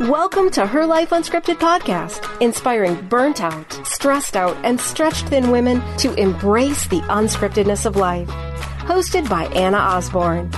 Welcome to Her Life Unscripted podcast, inspiring burnt out, stressed out, and stretched thin women to embrace the unscriptedness of life. Hosted by Anna Osborne.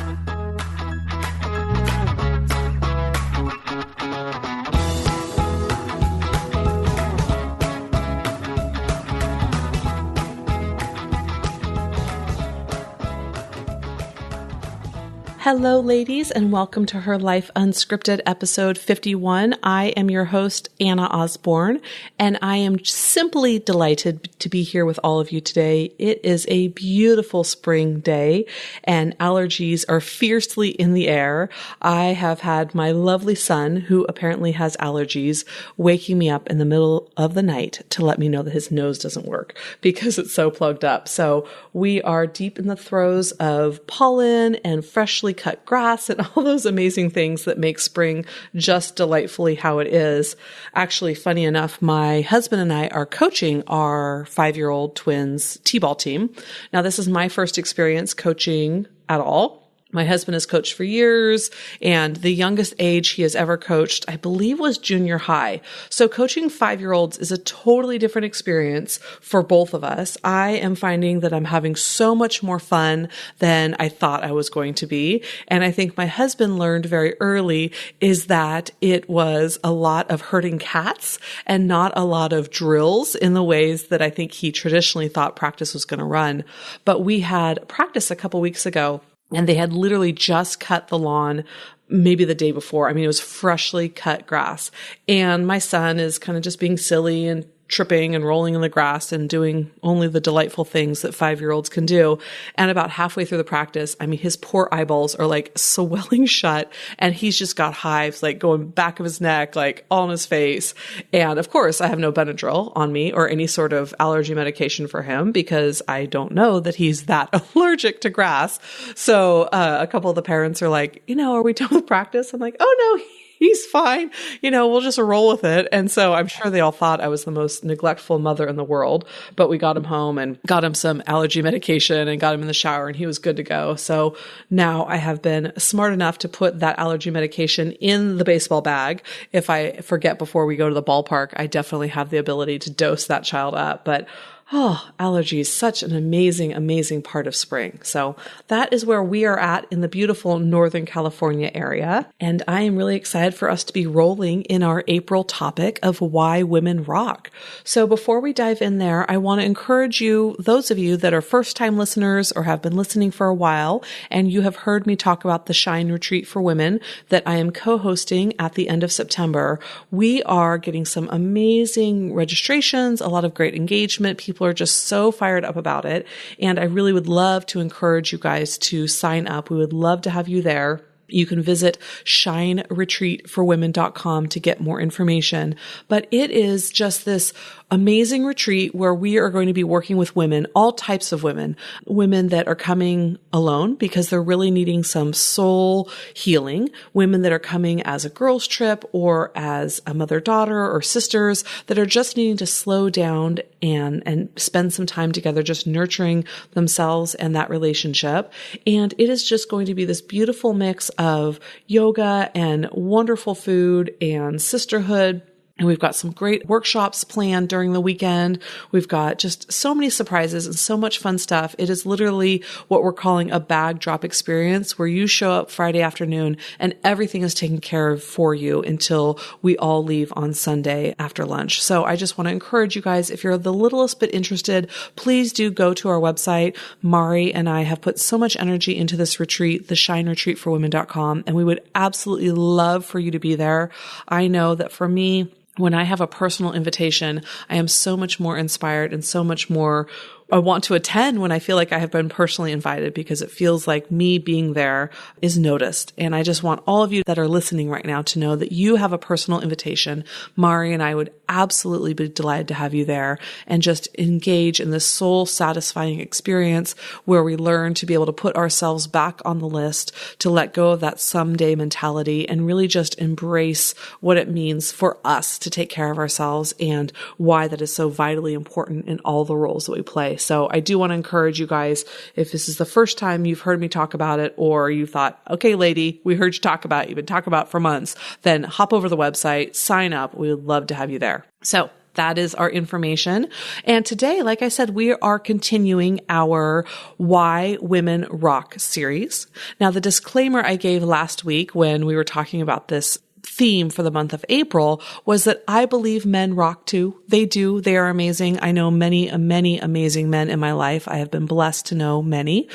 Hello, ladies, and welcome to Her Life Unscripted episode 51. I am your host, Anna Osborne, and I am simply delighted to be here with all of you today. It is a beautiful spring day, and allergies are fiercely in the air. I have had my lovely son, who apparently has allergies, waking me up in the middle of the night to let me know that his nose doesn't work because it's so plugged up. So we are deep in the throes of pollen and freshly cut grass and all those amazing things that make spring just delightfully how it is. Actually, funny enough, my husband and I are coaching our 5-year-old twins t-ball team. Now, this is my first experience coaching at all. My husband has coached for years, and the youngest age he has ever coached, I believe, was junior high. So coaching 5-year-olds is a totally different experience for both of us. I am finding that I'm having so much more fun than I thought I was going to be. And I think my husband learned very early is that it was a lot of herding cats and not a lot of drills in the ways that I think he traditionally thought practice was going to run. But we had practice a couple weeks ago, and they had literally just cut the lawn maybe the day before. I mean, it was freshly cut grass. And my son is kind of just being silly and tripping and rolling in the grass and doing only the delightful things that 5-year-olds can do. And about halfway through the practice, I mean, his poor eyeballs are like swelling shut, and he's just got hives like going back of his neck, like all on his face. And of course, I have no Benadryl on me or any sort of allergy medication for him because I don't know that he's that allergic to grass. So a couple of the parents are like, are we done with practice? I'm like, oh no, he's fine. We'll just roll with it. And so I'm sure they all thought I was the most neglectful mother in the world, but we got him home and got him some allergy medication and got him in the shower, and he was good to go. So now I have been smart enough to put that allergy medication in the baseball bag. If I forget before we go to the ballpark, I definitely have the ability to dose that child up. But allergies, such an amazing, amazing part of spring. So that is where we are at in the beautiful Northern California area. And I am really excited for us to be rolling in our April topic of why women rock. So before we dive in there, I want to encourage you, those of you that are first-time listeners or have been listening for a while, and you have heard me talk about the Shine Retreat for Women that I am co-hosting at the end of September. We are getting some amazing registrations, a lot of great engagement. People are just so fired up about it. And I really would love to encourage you guys to sign up. We would love to have you there. You can visit shineretreatforwomen.com to get more information. But it is just this amazing retreat where we are going to be working with women, all types of women that are coming alone because they're really needing some soul healing, women that are coming as a girls trip or as a mother-daughter or sisters that are just needing to slow down and spend some time together, just nurturing themselves and that relationship. And it is just going to be this beautiful mix of yoga and wonderful food and sisterhood. And we've got some great workshops planned during the weekend. We've got just so many surprises and so much fun stuff. It is literally what we're calling a bag drop experience where you show up Friday afternoon and everything is taken care of for you until we all leave on Sunday after lunch. So I just want to encourage you guys, if you're the littlest bit interested, please do go to our website. Mari and I have put so much energy into this retreat, the shineretreatforwomen.com, and we would absolutely love for you to be there. I know that for me, when I have a personal invitation, I am so much more inspired and so much more I want to attend when I feel like I have been personally invited because it feels like me being there is noticed. And I just want all of you that are listening right now to know that you have a personal invitation. Mari and I would absolutely be delighted to have you there and just engage in this soul satisfying experience where we learn to be able to put ourselves back on the list, to let go of that someday mentality and really just embrace what it means for us to take care of ourselves and why that is so vitally important in all the roles that we play. So I do want to encourage you guys, if this is the first time you've heard me talk about it, or you thought, okay, lady, we heard you talk about it, you've been talking about it for months, then hop over to the website, sign up. We would love to have you there. So that is our information. And today, like I said, we are continuing our Why Women Rock series. Now, the disclaimer I gave last week when we were talking about this theme for the month of April was that I believe men rock too. They do. They are amazing. I know many amazing men in my life. I have been blessed to know many.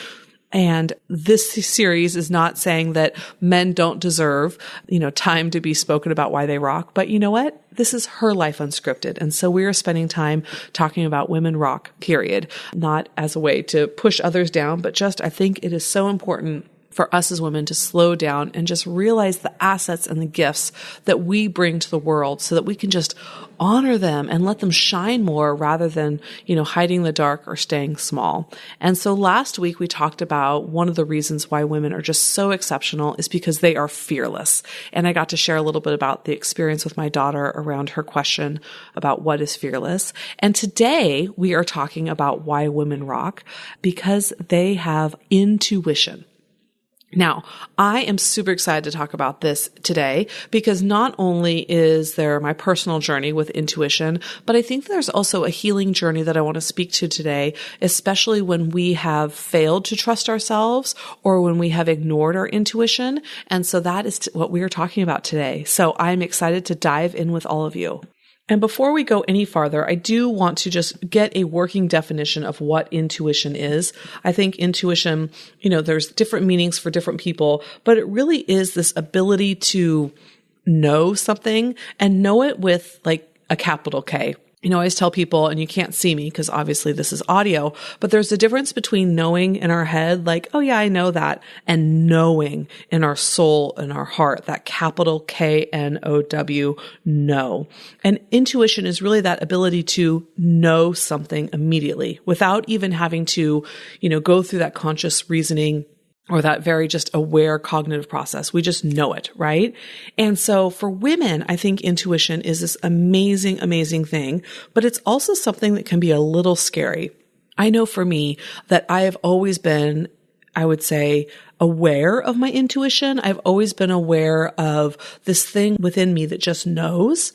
And this series is not saying that men don't deserve, time to be spoken about why they rock. But you know what? This is her life unscripted. And so we are spending time talking about women rock, period. Not as a way to push others down, but just I think it is so important for us as women to slow down and just realize the assets and the gifts that we bring to the world so that we can just honor them and let them shine more rather than, hiding in the dark or staying small. And so last week we talked about one of the reasons why women are just so exceptional is because they are fearless. And I got to share a little bit about the experience with my daughter around her question about what is fearless. And today we are talking about why women rock because they have intuition. Now, I am super excited to talk about this today because not only is there my personal journey with intuition, but I think there's also a healing journey that I want to speak to today, especially when we have failed to trust ourselves or when we have ignored our intuition. And so that is what we are talking about today. So I'm excited to dive in with all of you. And before we go any farther, I do want to just get a working definition of what intuition is. I think intuition, there's different meanings for different people, but it really is this ability to know something and know it with like a capital K. I always tell people, and you can't see me because obviously this is audio, but there's a difference between knowing in our head, like, oh yeah, I know that, and knowing in our soul and our heart, that capital K-N-O-W, know. And intuition is really that ability to know something immediately without even having to, go through that conscious reasoning or that very just aware cognitive process. We just know it, right? And so for women, I think intuition is this amazing, amazing thing, but it's also something that can be a little scary. I know for me that I have always been, I would say, aware of my intuition. I've always been aware of this thing within me that just knows.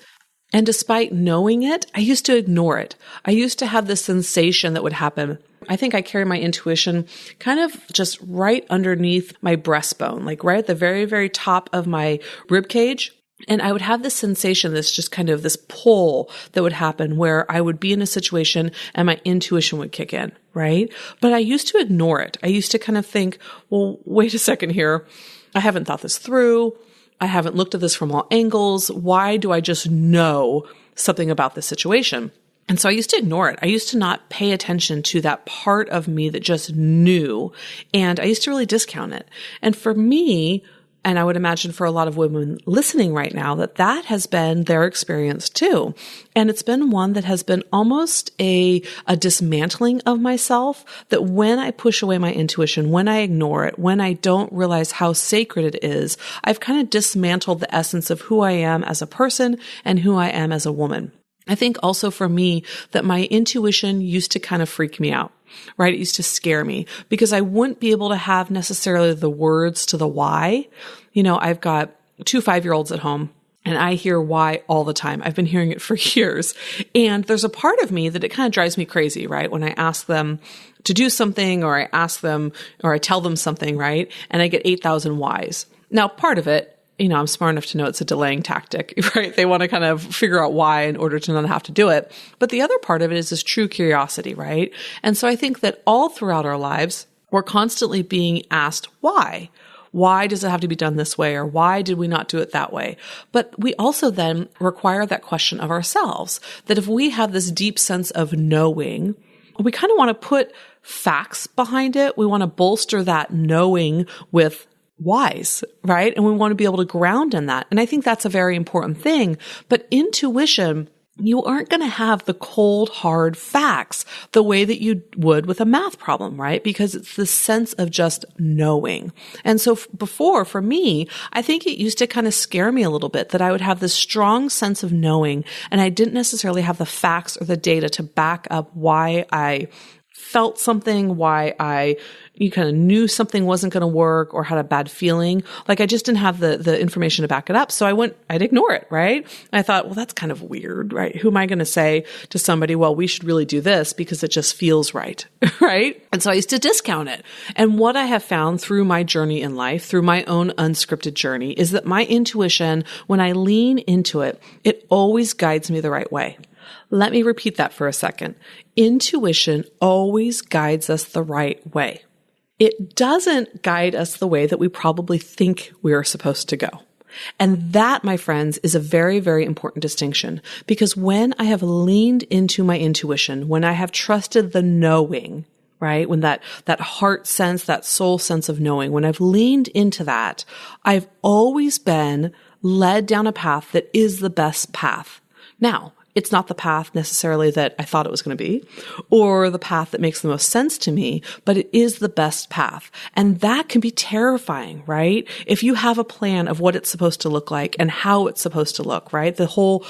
And despite knowing it, I used to ignore it. I used to have this sensation that would happen. I think I carry my intuition kind of just right underneath my breastbone, like right at the very, very top of my rib cage. And I would have this sensation, this just kind of this pull that would happen where I would be in a situation and my intuition would kick in, right? But I used to ignore it. I used to kind of think, well, wait a second here. I haven't thought this through. I haven't looked at this from all angles. Why do I just know something about this situation? And so I used to ignore it. I used to not pay attention to that part of me that just knew. And I used to really discount it. And for me, and I would imagine for a lot of women listening right now, that has been their experience too. And it's been one that has been almost a dismantling of myself, that when I push away my intuition, when I ignore it, when I don't realize how sacred it is, I've kind of dismantled the essence of who I am as a person and who I am as a woman. I think also for me that my intuition used to kind of freak me out, right? It used to scare me because I wouldn't be able to have necessarily the words to the why. I've got 2 5-year-olds at home and I hear why all the time. I've been hearing it for years. And there's a part of me that it kind of drives me crazy, right? When I ask them to do something or I ask them or I tell them something, right? And I get 8,000 whys. Now, part of it, I'm smart enough to know it's a delaying tactic, right? They want to kind of figure out why in order to not have to do it. But the other part of it is this true curiosity, right? And so I think that all throughout our lives, we're constantly being asked why. Why does it have to be done this way? Or why did we not do it that way? But we also then require that question of ourselves, that if we have this deep sense of knowing, we kind of want to put facts behind it. We want to bolster that knowing with whys, right? And we want to be able to ground in that. And I think that's a very important thing. But intuition, you aren't going to have the cold, hard facts the way that you would with a math problem, right? Because it's the sense of just knowing. And so before, for me, I think it used to kind of scare me a little bit that I would have this strong sense of knowing and I didn't necessarily have the facts or the data to back up why I felt something, why you kind of knew something wasn't going to work or had a bad feeling. Like I just didn't have the information to back it up. So I'd ignore it, right? And I thought, well, that's kind of weird, right? Who am I going to say to somebody, well, we should really do this because it just feels right, right? And so I used to discount it. And what I have found through my journey in life, through my own unscripted journey, is that my intuition, when I lean into it, it always guides me the right way. Let me repeat that for a second. Intuition always guides us the right way. It doesn't guide us the way that we probably think we are supposed to go. And that, my friends, is a very, very important distinction, because when I have leaned into my intuition, when I have trusted the knowing, right? When that heart sense, that soul sense of knowing, when I've leaned into that, I've always been led down a path that is the best path. Now, it's not the path necessarily that I thought it was going to be, or the path that makes the most sense to me, but it is the best path. And that can be terrifying, right? If you have a plan of what it's supposed to look like and how it's supposed to look, right? The whole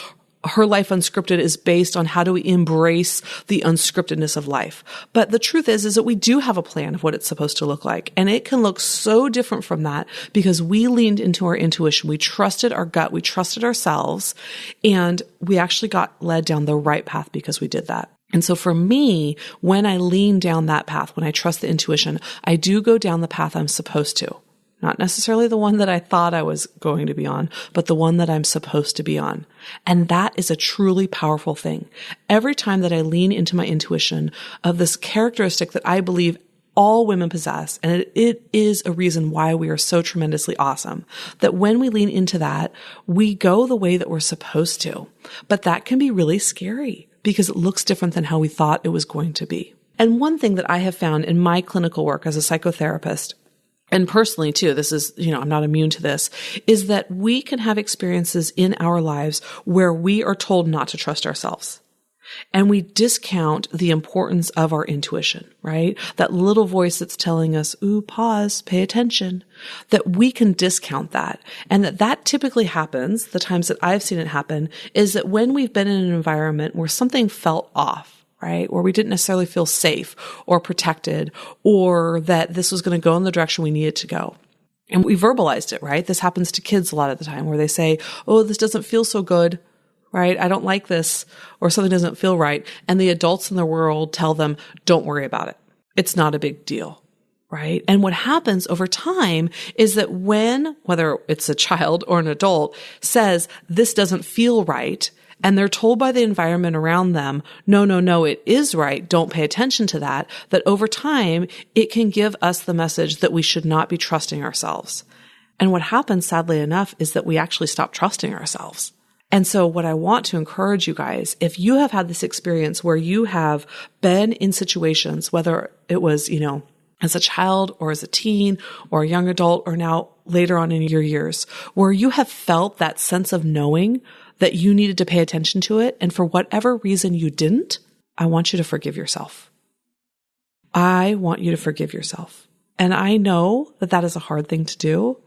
Her Life Unscripted is based on how do we embrace the unscriptedness of life. But the truth is that we do have a plan of what it's supposed to look like. And it can look so different from that because we leaned into our intuition. We trusted our gut. We trusted ourselves. And we actually got led down the right path because we did that. And so for me, when I lean down that path, when I trust the intuition, I do go down the path I'm supposed to. Not necessarily the one that I thought I was going to be on, but the one that I'm supposed to be on. And that is a truly powerful thing. Every time that I lean into my intuition of this characteristic that I believe all women possess, and it is a reason why we are so tremendously awesome, that when we lean into that, we go the way that we're supposed to. But that can be really scary because it looks different than how we thought it was going to be. And one thing that I have found in my clinical work as a psychotherapist, and personally too, this is, I'm not immune to this, is that we can have experiences in our lives where we are told not to trust ourselves. And we discount the importance of our intuition, right? That little voice that's telling us, ooh, pause, pay attention, that we can discount that. And that typically happens, the times that I've seen it happen, is that when we've been in an environment where something felt off, right? Or we didn't necessarily feel safe or protected, or that this was going to go in the direction we needed to go. And we verbalized it, right? This happens to kids a lot of the time where they say, oh, this doesn't feel so good, right? I don't like this, or something doesn't feel right. And the adults in the world tell them, don't worry about it. It's not a big deal, right? And what happens over time is that whether it's a child or an adult says, this doesn't feel right, and they're told by the environment around them, no, it is right. Don't pay attention to that. That over time, it can give us the message that we should not be trusting ourselves. And what happens, sadly enough, is that we actually stop trusting ourselves. And so what I want to encourage you guys, if you have had this experience where you have been in situations, whether it was, as a child or as a teen or a young adult or now later on in your years, where you have felt that sense of knowing that you needed to pay attention to it, and for whatever reason you didn't, I want you to forgive yourself. I want you to forgive yourself. And I know that that is a hard thing to do,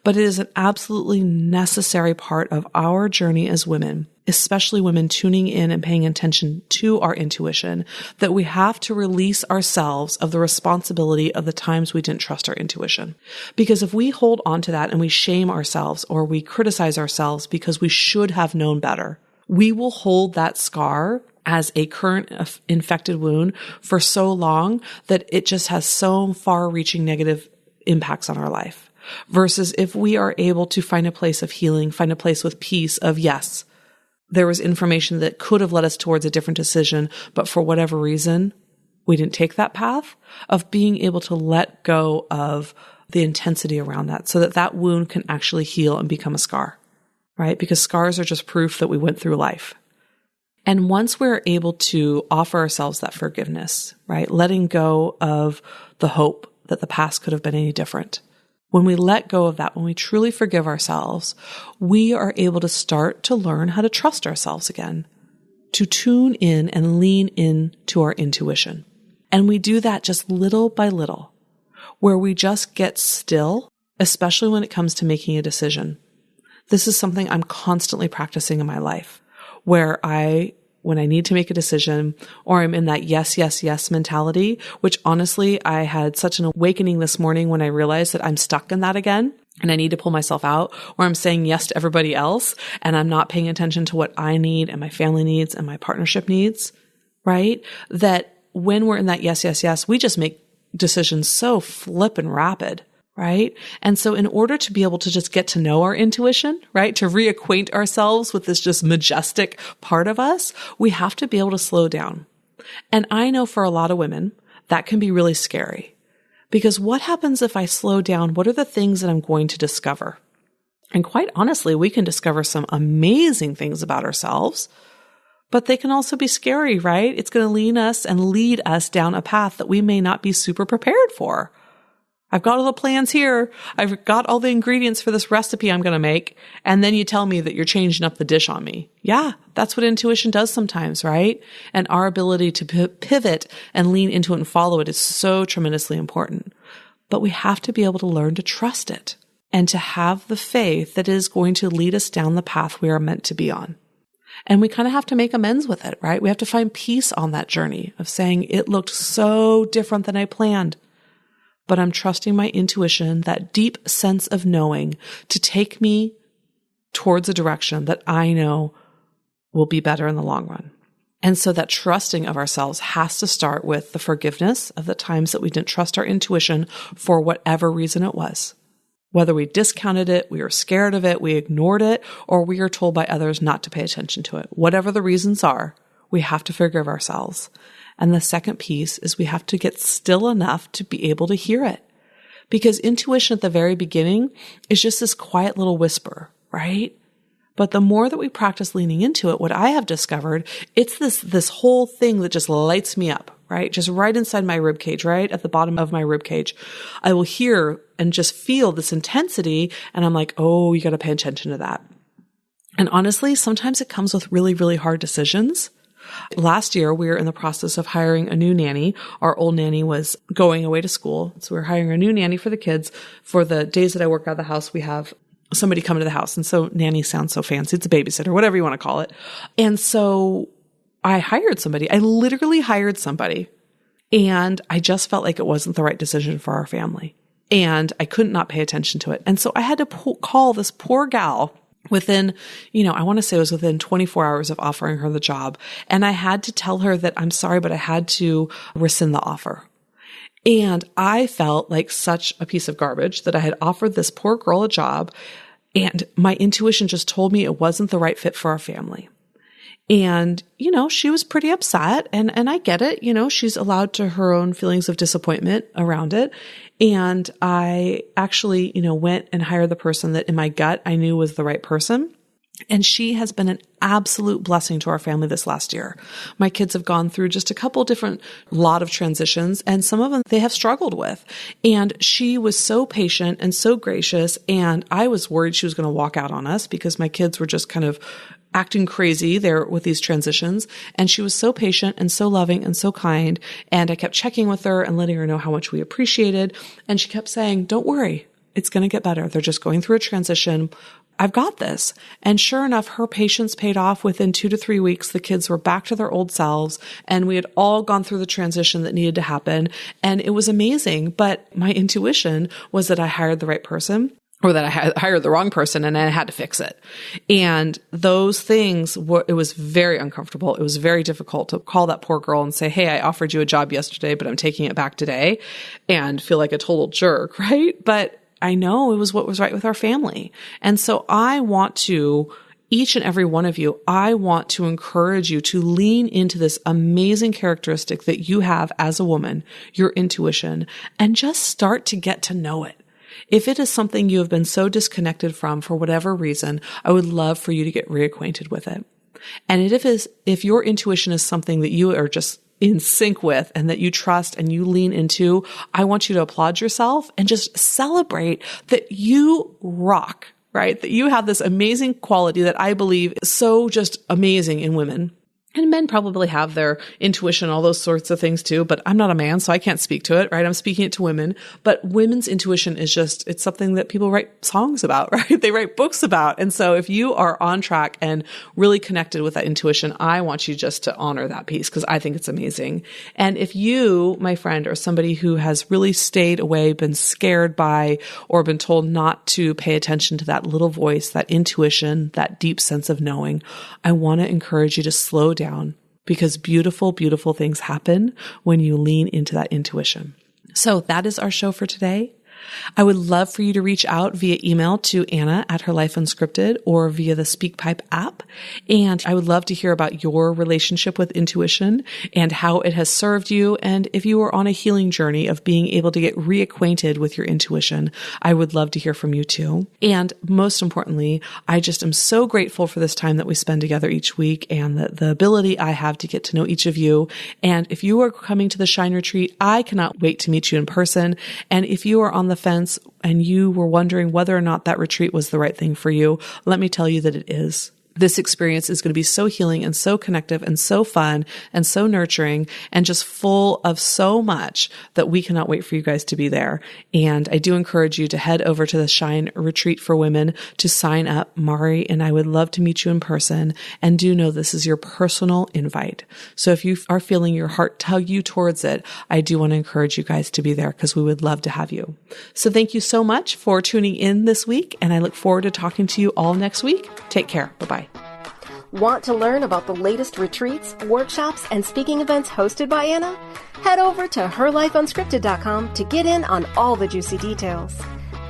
but it is an absolutely necessary part of our journey as women, especially women tuning in and paying attention to our intuition, that we have to release ourselves of the responsibility of the times we didn't trust our intuition. Because if we hold on to that and we shame ourselves or we criticize ourselves because we should have known better, we will hold that scar as a current infected wound for so long that it just has so far-reaching negative impacts on our life. Versus if we are able to find a place of healing, find a place with peace of, yes, there was information that could have led us towards a different decision, but for whatever reason, we didn't take that path, of being able to let go of the intensity around that so that that wound can actually heal and become a scar, right? Because scars are just proof that we went through life. And once we're able to offer ourselves that forgiveness, right? Letting go of the hope that the past could have been any different. When we let go of that, when we truly forgive ourselves, we are able to start to learn how to trust ourselves again, to tune in and lean in to our intuition. And we do that just little by little, where we just get still, especially when it comes to making a decision. This is something I'm constantly practicing in my life, where I when I need to make a decision, or I'm in that yes, yes, yes mentality, which honestly, I had such an awakening this morning when I realized that I'm stuck in that again and I need to pull myself out, or I'm saying yes to everybody else and I'm not paying attention to what I need and my family needs and my partnership needs, right? That when we're in that yes, yes, yes, we just make decisions so flippin' rapid. Right? And so in order to be able to just get to know our intuition, right? To reacquaint ourselves with this just majestic part of us, we have to be able to slow down. And I know for a lot of women, that can be really scary because what happens if I slow down? What are the things that I'm going to discover? And quite honestly, we can discover some amazing things about ourselves, but they can also be scary, right? It's going to lead us down a path that we may not be super prepared for. I've got all the plans here. I've got all the ingredients for this recipe I'm going to make. And then you tell me that you're changing up the dish on me. Yeah, that's what intuition does sometimes, right? And our ability to pivot and lean into it and follow it is so tremendously important. But we have to be able to learn to trust it and to have the faith that is going to lead us down the path we are meant to be on. And we kind of have to make amends with it, right? We have to find peace on that journey of saying it looked so different than I planned. But I'm trusting my intuition, that deep sense of knowing, to take me towards a direction that I know will be better in the long run. And so that trusting of ourselves has to start with the forgiveness of the times that we didn't trust our intuition for whatever reason it was. Whether we discounted it, we were scared of it, we ignored it, or we are told by others not to pay attention to it. Whatever the reasons are, we have to forgive ourselves. And the second piece is we have to get still enough to be able to hear it. Because intuition at the very beginning is just this quiet little whisper, right? But the more that we practice leaning into it, what I have discovered, it's this whole thing that just lights me up, right? Just right inside my rib cage, right at the bottom of my rib cage. I will hear and just feel this intensity. And I'm like, oh, you got to pay attention to that. And honestly, sometimes it comes with really, really hard decisions. Last year, we were in the process of hiring a new nanny. Our old nanny was going away to school. So we were hiring a new nanny for the kids. For the days that I work out of the house, we have somebody come to the house. And so nanny sounds so fancy. It's a babysitter, whatever you want to call it. And so I hired somebody. I literally hired somebody. And I just felt like it wasn't the right decision for our family. And I couldn't not pay attention to it. And so I had to call this poor gal within, I want to say it was within 24 hours of offering her the job. And I had to tell her that I'm sorry, but I had to rescind the offer. And I felt like such a piece of garbage that I had offered this poor girl a job. And my intuition just told me it wasn't the right fit for our family. And, she was pretty upset and I get it. She's allowed to her own feelings of disappointment around it. And I actually, went and hired the person that in my gut I knew was the right person. And she has been an absolute blessing to our family this last year. My kids have gone through just a couple different lot of transitions, and some of them they have struggled with. And she was so patient and so gracious. And I was worried she was going to walk out on us because my kids were just kind of acting crazy there with these transitions. And she was so patient and so loving and so kind. And I kept checking with her and letting her know how much we appreciated. And she kept saying, don't worry, it's going to get better. They're just going through a transition. I've got this. And sure enough, her patience paid off. Within 2 to 3 weeks, the kids were back to their old selves and we had all gone through the transition that needed to happen. And it was amazing. But my intuition was that I hired the right person, or that I had hired the wrong person and I had to fix it. And those things it was very uncomfortable. It was very difficult to call that poor girl and say, hey, I offered you a job yesterday, but I'm taking it back today, and feel like a total jerk, right? But I know it was what was right with our family. And so I want to, each and every one of you, I want to encourage you to lean into this amazing characteristic that you have as a woman, your intuition, and just start to get to know it. If it is something you have been so disconnected from for whatever reason, I would love for you to get reacquainted with it. And if your intuition is something that you are just in sync with and that you trust and you lean into, I want you to applaud yourself and just celebrate that you rock, right? That you have this amazing quality that I believe is so just amazing in women. And men probably have their intuition, all those sorts of things too, but I'm not a man, so I can't speak to it, right? I'm speaking it to women. But women's intuition is it's something that people write songs about, right? They write books about. And so if you are on track and really connected with that intuition, I want you just to honor that piece because I think it's amazing. And if you, my friend, are somebody who has really stayed away, been scared by, or been told not to pay attention to that little voice, that intuition, that deep sense of knowing, I want to encourage you to slow down because beautiful, beautiful things happen when you lean into that intuition. So that is our show for today. I would love for you to reach out via email to Anna at Her Life Unscripted or via the SpeakPipe app. And I would love to hear about your relationship with intuition and how it has served you. And if you are on a healing journey of being able to get reacquainted with your intuition, I would love to hear from you too. And most importantly, I just am so grateful for this time that we spend together each week and the ability I have to get to know each of you. And if you are coming to the Shine Retreat, I cannot wait to meet you in person. And if you are on the fence and you were wondering whether or not that retreat was the right thing for you, let me tell you that it is. This experience is going to be so healing and so connective and so fun and so nurturing and just full of so much that we cannot wait for you guys to be there. And I do encourage you to head over to the Shine Retreat for Women to sign up. Mari and I would love to meet you in person, and do know this is your personal invite. So if you are feeling your heart tug you towards it, I do want to encourage you guys to be there because we would love to have you. So thank you so much for tuning in this week, and I look forward to talking to you all next week. Take care. Bye-bye. Want to learn about the latest retreats, workshops, and speaking events hosted by Anna? Head over to herlifeunscripted.com to get in on all the juicy details.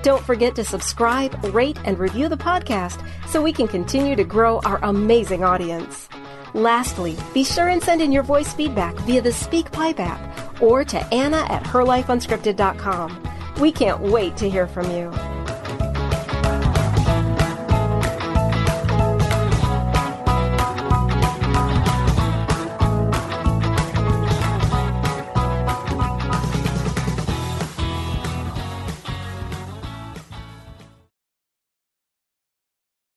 Don't forget to subscribe, rate, and review the podcast so we can continue to grow our amazing audience. Lastly, be sure and send in your voice feedback via the SpeakPipe app or to Anna at herlifeunscripted.com. We can't wait to hear from you.